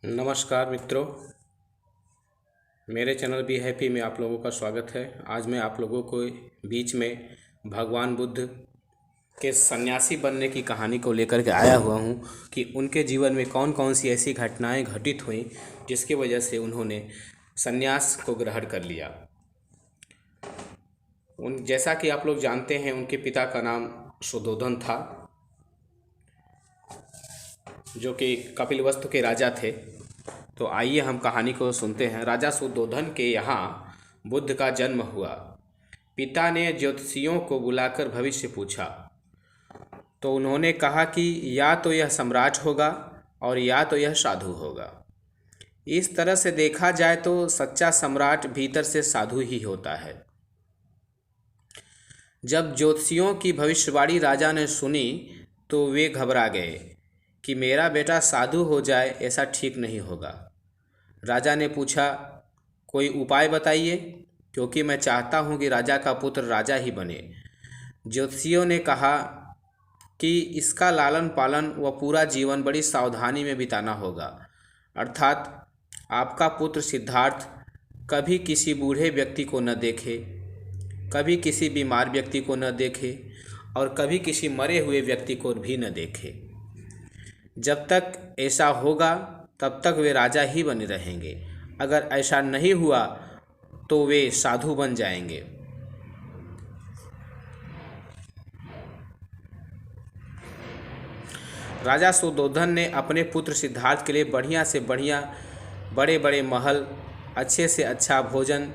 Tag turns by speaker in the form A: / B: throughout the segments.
A: नमस्कार मित्रों, मेरे चैनल बी हैप्पी में आप लोगों का स्वागत है। आज मैं आप लोगों को बीच में भगवान बुद्ध के सन्यासी बनने की कहानी को लेकर के आया हुआ हूँ कि उनके जीवन में कौन कौन सी ऐसी घटनाएं घटित हुई जिसकी वजह से उन्होंने सन्यास को ग्रहण कर लिया। जैसा कि आप लोग जानते हैं, उनके पिता का नाम शुद्धोधन था, जो कि कपिलवस्तु के राजा थे। तो आइए हम कहानी को सुनते हैं। राजा शुद्धोधन के यहाँ बुद्ध का जन्म हुआ। पिता ने ज्योतिषियों को बुलाकर भविष्य पूछा तो उन्होंने कहा कि या तो यह सम्राट होगा और या तो यह साधु होगा। इस तरह से देखा जाए तो सच्चा सम्राट भीतर से साधु ही होता है। जब ज्योतिषियों की भविष्यवाणी राजा ने सुनी तो वे घबरा गए कि मेरा बेटा साधु हो जाए, ऐसा ठीक नहीं होगा। राजा ने पूछा, कोई उपाय बताइए, क्योंकि मैं चाहता हूँ कि राजा का पुत्र राजा ही बने। ज्योतिषियों ने कहा कि इसका लालन पालन व पूरा जीवन बड़ी सावधानी में बिताना होगा, अर्थात आपका पुत्र सिद्धार्थ कभी किसी बूढ़े व्यक्ति को न देखे, कभी किसी बीमार व्यक्ति को न देखे और कभी किसी मरे हुए व्यक्ति को भी न देखे। जब तक ऐसा होगा तब तक वे राजा ही बने रहेंगे। अगर ऐसा नहीं हुआ तो वे साधु बन जाएंगे। राजा शुद्धोधन ने अपने पुत्र सिद्धार्थ के लिए बढ़िया से बढ़िया बड़े बड़े महल, अच्छे से अच्छा भोजन,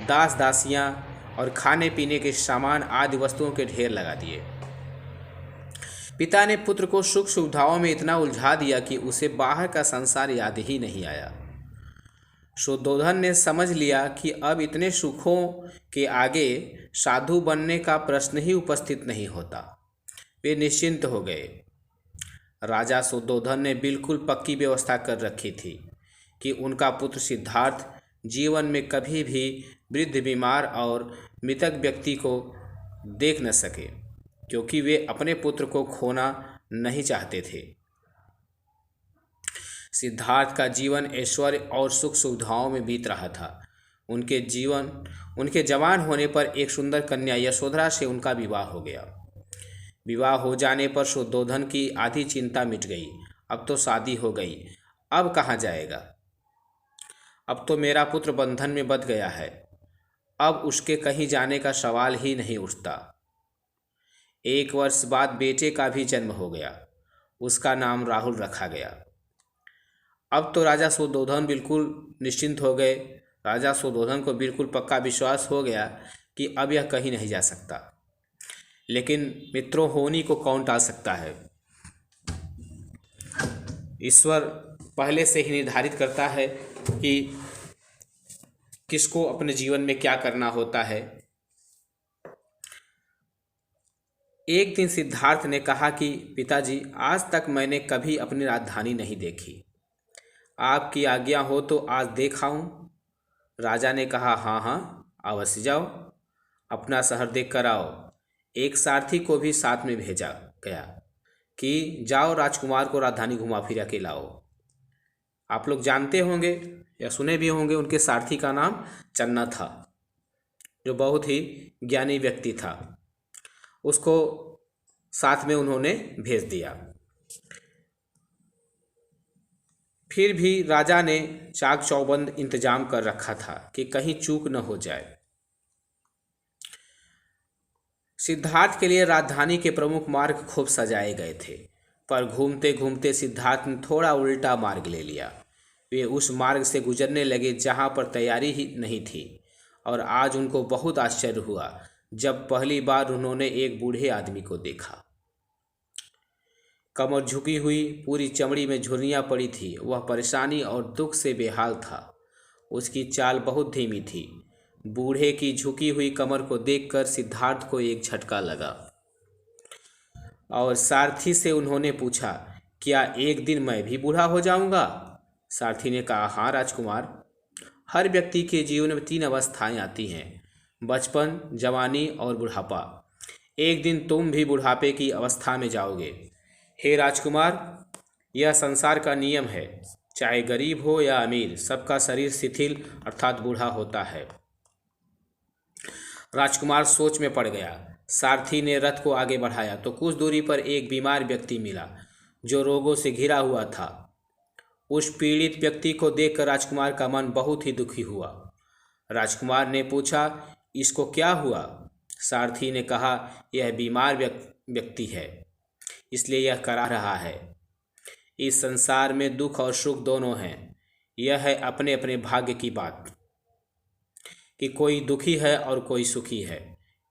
A: दास दासियां और खाने पीने के सामान आदि वस्तुओं के ढेर लगा दिए। पिता ने पुत्र को सुख सुविधाओं में इतना उलझा दिया कि उसे बाहर का संसार याद ही नहीं आया। शुद्धोधन ने समझ लिया कि अब इतने सुखों के आगे साधु बनने का प्रश्न ही उपस्थित नहीं होता। वे निश्चिंत हो गए। राजा शुद्धोधन ने बिल्कुल पक्की व्यवस्था कर रखी थी कि उनका पुत्र सिद्धार्थ जीवन में कभी भी वृद्ध, बीमार और मृतक व्यक्ति को देख न सके, क्योंकि वे अपने पुत्र को खोना नहीं चाहते थे। सिद्धार्थ का जीवन ऐश्वर्य और सुख सुविधाओं में बीत रहा था। उनके जवान होने पर एक सुंदर कन्या यशोधरा से उनका विवाह हो गया। विवाह हो जाने पर शुद्धोधन की आधी चिंता मिट गई। अब तो शादी हो गई, अब कहाँ जाएगा? अब तो मेरा पुत्र बंधन में बंध गया है, अब उसके कहीं जाने का सवाल ही नहीं उठता। 1 वर्ष बाद बेटे का भी जन्म हो गया। उसका नाम राहुल रखा गया। अब तो राजा शुद्धोधन बिल्कुल निश्चिंत हो गए। राजा शुद्धोधन को बिल्कुल पक्का विश्वास हो गया कि अब यह कहीं नहीं जा सकता। लेकिन मित्रों, होनी को कौन टाल सकता है? ईश्वर पहले से ही निर्धारित करता है कि किसको अपने जीवन में क्या करना होता है। एक दिन सिद्धार्थ ने कहा कि पिताजी, आज तक मैंने कभी अपनी राजधानी नहीं देखी। आपकी आज्ञा हो तो आज देख आऊं। राजा ने कहा, हाँ हाँ, अवश्य जाओ, अपना शहर देख कर आओ। एक सारथी को भी साथ में भेजा गया कि जाओ राजकुमार को राजधानी घुमा फिरा के लाओ। आप लोग जानते होंगे या सुने भी होंगे, उनके सारथी का नाम चन्ना था, जो बहुत ही ज्ञानी व्यक्ति था। उसको साथ में उन्होंने भेज दिया। फिर भी राजा ने चाक चौबंद इंतजाम कर रखा था कि कहीं चूक न हो जाए। सिद्धार्थ के लिए राजधानी के प्रमुख मार्ग खूब सजाए गए थे, पर घूमते घूमते सिद्धार्थ ने थोड़ा उल्टा मार्ग ले लिया। वे उस मार्ग से गुजरने लगे जहाँ पर तैयारी ही नहीं थी, और आज उनको बहुत आश्चर्य हुआ जब पहली बार उन्होंने एक बूढ़े आदमी को देखा। कमर झुकी हुई, पूरी चमड़ी में झुर्रियाँ पड़ी थी। वह परेशानी और दुख से बेहाल था। उसकी चाल बहुत धीमी थी। बूढ़े की झुकी हुई कमर को देखकर सिद्धार्थ को एक झटका लगा और सारथी से उन्होंने पूछा, क्या एक दिन मैं भी बूढ़ा हो जाऊंगा? सारथी ने कहा, हाँ राजकुमार, हर व्यक्ति के जीवन में 3 अवस्थाएं आती हैं, बचपन, जवानी और बुढ़ापा। एक दिन तुम भी बुढ़ापे की अवस्था में जाओगे। हे राजकुमार, यह संसार का नियम है। चाहे गरीब हो या अमीर, सबका शरीर शिथिल अर्थात बूढ़ा होता है। राजकुमार सोच में पड़ गया। सारथी ने रथ को आगे बढ़ाया तो कुछ दूरी पर एक बीमार व्यक्ति मिला जो रोगों से घिरा हुआ था। उस पीड़ित व्यक्ति को देखकर राजकुमार का मन बहुत ही दुखी हुआ। राजकुमार ने पूछा, इसको क्या हुआ? सारथी ने कहा, यह बीमार व्यक्ति है, इसलिए यह करा रहा है। इस संसार में दुख और सुख दोनों हैं। यह है अपने अपने भाग्य की बात कि कोई दुखी है और कोई सुखी है।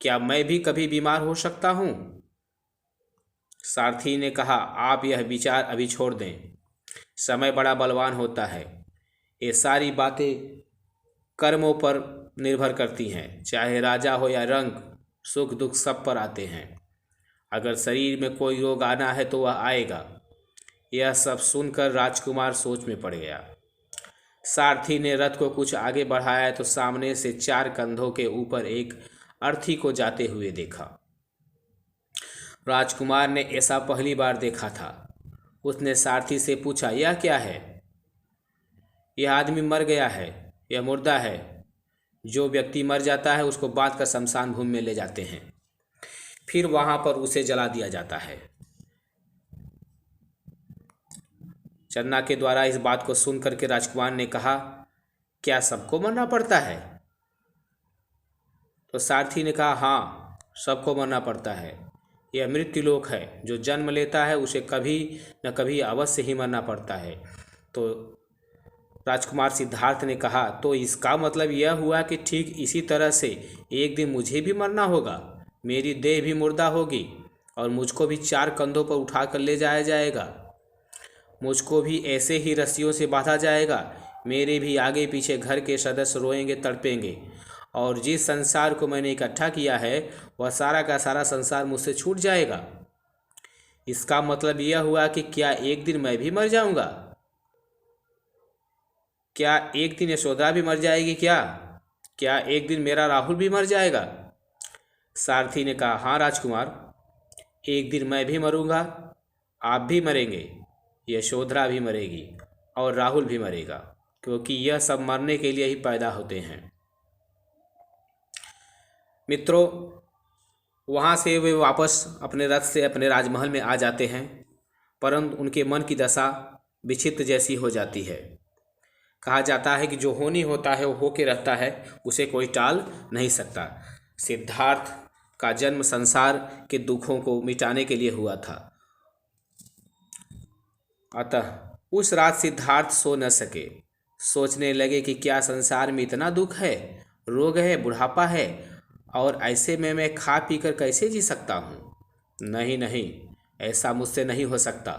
A: क्या मैं भी कभी बीमार हो सकता हूँ? सारथी ने कहा, आप यह विचार अभी छोड़ दें। समय बड़ा बलवान होता है। ये सारी बातें कर्मों पर निर्भर करती हैं। चाहे राजा हो या रंक, सुख दुख सब पर आते हैं। अगर शरीर में कोई रोग आना है तो वह आएगा। यह सब सुनकर राजकुमार सोच में पड़ गया। सारथी ने रथ को कुछ आगे बढ़ाया तो सामने से 4 कंधों के ऊपर एक अर्थी को जाते हुए देखा। राजकुमार ने ऐसा पहली बार देखा था। उसने सारथी से पूछा, यह क्या है? यह आदमी मर गया है, यह मुर्दा है। जो व्यक्ति मर जाता है उसको बांध कर शमशान भूमि में ले जाते हैं, फिर वहां पर उसे जला दिया जाता है। चन्ना के द्वारा इस बात को सुन करके राजकुमार ने कहा, क्या सबको मरना पड़ता है? तो सारथी ने कहा, हाँ, सबको मरना पड़ता है। यह मृत्युलोक है। जो जन्म लेता है उसे कभी न कभी अवश्य ही मरना पड़ता है। तो राजकुमार सिद्धार्थ ने कहा, तो इसका मतलब यह हुआ कि ठीक इसी तरह से एक दिन मुझे भी मरना होगा। मेरी देह भी मुर्दा होगी और मुझको भी 4 कंधों पर उठा कर ले जाया जाएगा। मुझको भी ऐसे ही रस्सियों से बांधा जाएगा। मेरे भी आगे पीछे घर के सदस्य रोएंगे, तड़पेंगे, और जिस संसार को मैंने इकट्ठा किया है वह सारा का सारा संसार मुझसे छूट जाएगा। इसका मतलब यह हुआ कि क्या एक दिन मैं भी मर जाऊंगा? क्या एक दिन यशोदा भी मर जाएगी? क्या एक दिन मेरा राहुल भी मर जाएगा? सारथी ने कहा, हाँ राजकुमार, एक दिन मैं भी मरूंगा, आप भी मरेंगे, यशोधरा भी मरेगी और राहुल भी मरेगा, क्योंकि यह सब मरने के लिए ही पैदा होते हैं। मित्रों, वहाँ से वे वापस अपने रथ से अपने राजमहल में आ जाते हैं, परंतु उनके मन की दशा विचित्र जैसी हो जाती है। कहा जाता है कि जो होनी होता है वो होके रहता है, उसे कोई टाल नहीं सकता। सिद्धार्थ का जन्म संसार के दुखों को मिटाने के लिए हुआ था। अतः उस रात सिद्धार्थ सो न सके। सोचने लगे कि क्या संसार में इतना दुख है, रोग है, बुढ़ापा है, और ऐसे में मैं खा पी कर कैसे जी सकता हूँ? नहीं नहीं, ऐसा मुझसे नहीं हो सकता।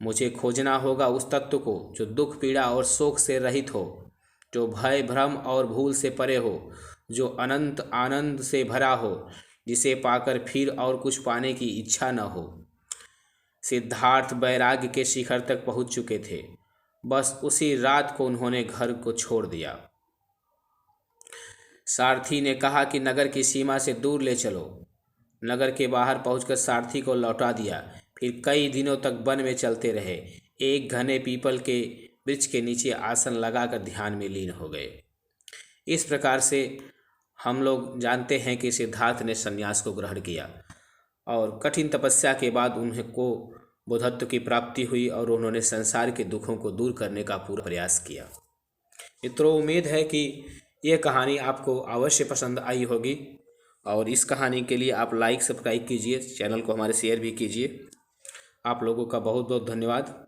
A: मुझे खोजना होगा उस तत्व को जो दुख पीड़ा और शोक से रहित हो, जो भय भ्रम और भूल से परे हो, जो अनंत आनंद से भरा हो, जिसे पाकर फिर और कुछ पाने की इच्छा न हो। सिद्धार्थ वैराग्य के शिखर तक पहुँच चुके थे। बस उसी रात को उन्होंने घर को छोड़ दिया। सारथी ने कहा कि नगर की सीमा से दूर ले चलो। नगर के बाहर पहुंचकर सारथी को लौटा दिया। फिर कई दिनों तक वन में चलते रहे। एक घने पीपल के वृक्ष के नीचे आसन लगाकर ध्यान में लीन हो गए। इस प्रकार से हम लोग जानते हैं कि सिद्धार्थ ने संन्यास को ग्रहण किया और कठिन तपस्या के बाद उनको बुद्धत्व की प्राप्ति हुई और उन्होंने संसार के दुखों को दूर करने का पूरा प्रयास किया। मित्रों, उम्मीद है कि यह कहानी आपको अवश्य पसंद आई होगी और इस कहानी के लिए आप लाइक सब्सक्राइब कीजिए, चैनल को हमारे शेयर भी कीजिए। आप लोगों का बहुत बहुत धन्यवाद।